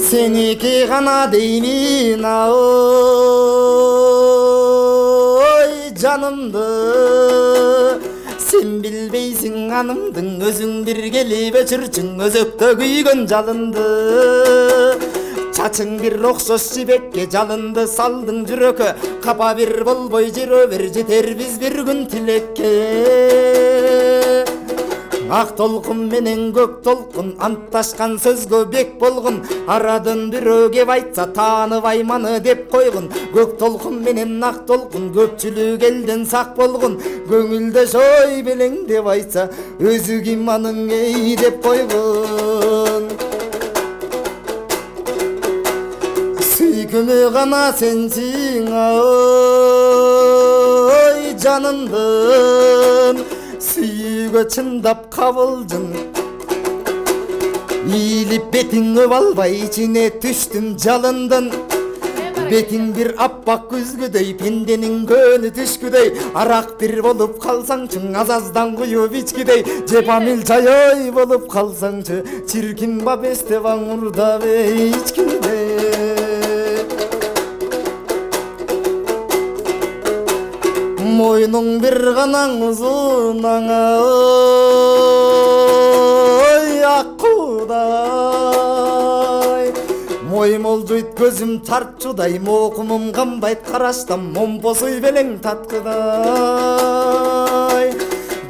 Seniki gana deymin ой жанымды. Sen bilbeysin hanımdın, özün bir gelip öçürçün özökte güygön jalındı. Çaçın bir okşoş jibekke jalındı saldың жүрөккө. Капа bir болбой жүрө бер жетер биз bir gün tilekке. Ак толкун менен көк толкун антташкан сөзгө бек болгун. Арадан бирөө кеп айтса тааныбайманы деп койгун. Көк толкун менен ак толкун көпчүлүк элден сак болгун. Көңүлдө шой белең деп айтса өзү ким анын эй деп койгун. Сүйкүмү гана сенсиң ой жанымдын. Сүйүүгө чындап кабылдым. Ийилип бетиң өп албай ичине түштүм жалындын. Бетиң bir аппак күзгүдөй, пенденин көнү түшкүдөй. Арак bir болуп калсаңчы, азаздан куюп ичкидей. Жепамил чайой болуп калсаңчы, чиркин бап эстеп аңурдап ичкидей. Мойнуң bir ганаң узун аңа ой аккудай. Моймолжойт көзүм тартчудай, мокумум камбайт караштам момпосуй белең таткыдай.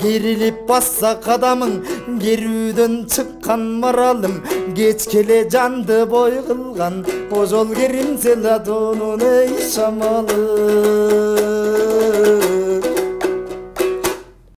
Керилип басса кадамың, керүүдөн чыккан маралым. Кеч келе жанды бой кылган, ожол керимсе ла тонун эй шамалым.